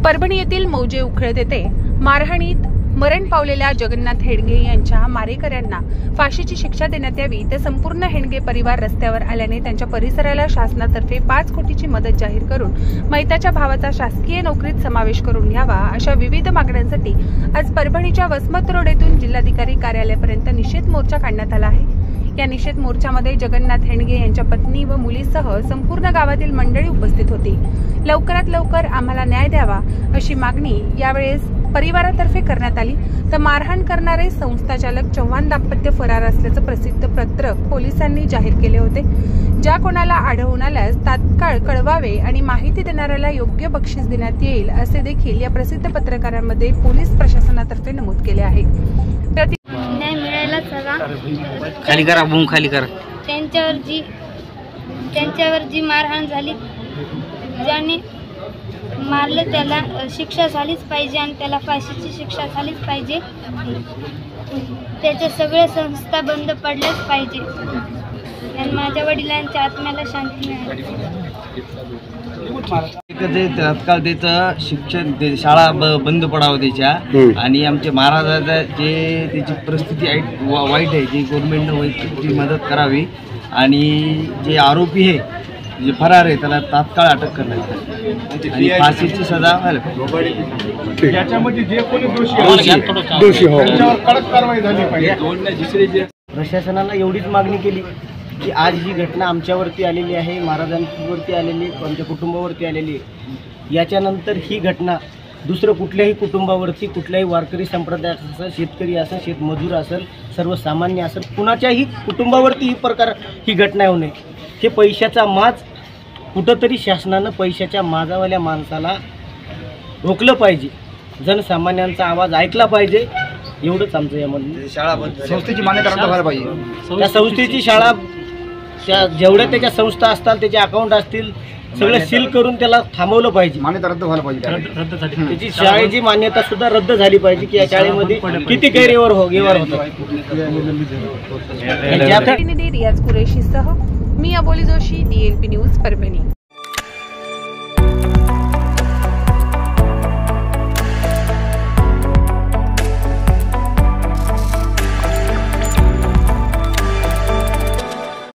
परभणी येथील मौजे उखळत येथे मारहाणीत मरण पावलेल्या जगन्नाथ हेडगे यांच्या मारेकऱ्यांना फाशीची शिक्षा देण्यात यावी, तर संपूर्ण हेडगे परिवार रस्त्यावर आल्याने त्यांच्या परिसराला शासनातर्फे 5 कोटीची मदत जाहीर करून मैताच्या भावाचा शासकीय नोकरीत समावेश करून घ्यावा, अशा विविध मागण्यांसाठी आज परभणीच्या वसमत रोड येथून जिल्हाधिकारी कार्यालयापर्यंत निषेध मोर्चा काढण्यात आला आहे। या निषेध मोर्चामध्ये जगन्नाथ हेडगे यांच्या पत्नी व मुलीसह संपूर्ण गावातील मंडळी उपस्थित होती। लवकरात लवकर आम्हाला न्याय द्यावा अशी मागणी यावेळेस परिवारातर्फे करण्यात आली। तर मारहाण करणारे संस्थाचालक चव्हाण दाम्पत्य फरार असल्याचं प्रसिद्ध पत्रक पोलिसांनी जाहीर केले होते। ज्या कोणाला आढळून आल्यास तात्काळ कळवावे आणि माहिती देणाऱ्याला योग्य बक्षीस देण्यात येईल, असे देखील या प्रसिद्ध पत्रकारांमध्ये पोलीस प्रशासनातर्फे नमूद केले आहे। न्याय मिळायलाच हवा। खाली करा, बूम खाली करा। त्यांच्यावर जी मारहाण झाली, ज्याने मारलं त्याला शिक्षा झालीच पाहिजे आणि त्याला फाशीची शिक्षा झालीच पाहिजे। त्याच्या सगळ्या संस्था बंद पडल्याच पाहिजे आणि माझ्या वडिलांच्या आत्म्याला शांती मिळाली। तात्काळ त्याचं शिक्षण शाळा बंद पडावं त्याच्या, आणि आमच्या महाराजाचा जे त्याची परिस्थिती वाईट आहे, जी गव्हर्नमेंटनं वैयक्तिक मदत करावी आणि जे आरोपी आहे जे फरार आहे त्याला तात्काळ अटक करण्यात आणि फाशीची सजा याच्यामध्ये जे कोणी दोषी हो त्यांच्यावर कडक कारवाई झाली पाहिजे। प्रशासनाला एवढीच मागणी केली की आज ही घटना आमच्यावरती आलेली आहे, महाराजांवरती आलेली, आमच्या कुटुंबावरती आलेली आहे। याच्यानंतर ही घटना दुसरं कुठल्याही कुटुंबावरती, कुठल्याही वारकरी संप्रदायाचं असेल, शेतकरी असेल, शेतमजूर असेल, सर्वसामान्य असेल, कुणाच्याही कुटुंबावरती ही घटना होऊ नये। हे पैशाचा माज कुठंतरी शासनानं पैशाच्या माजावाल्या माणसाला रोखलं पाहिजे, जनसामान्यांचा आवाज ऐकला पाहिजे, एवढंच आमचं यामध्ये। शाळा संस्थेची मान्यता रद्द व्हायला पाहिजे। त्या संस्थेची शाळा, त्या जेवढ्या त्याच्या संस्था असतात, त्याचे अकाउंट असतील, सगळं सील करून त्याला थांबवलं पाहिजे, मान्यता रद्द व्हायला पाहिजे। त्याची शाळेची मान्यता सुद्धा रद्द झाली पाहिजे की या शाळेमध्ये किती गैरव्यवहार होतात। रियाज कुरेशीसह मी अबोली जोशी, DLP न्यूज परभणी।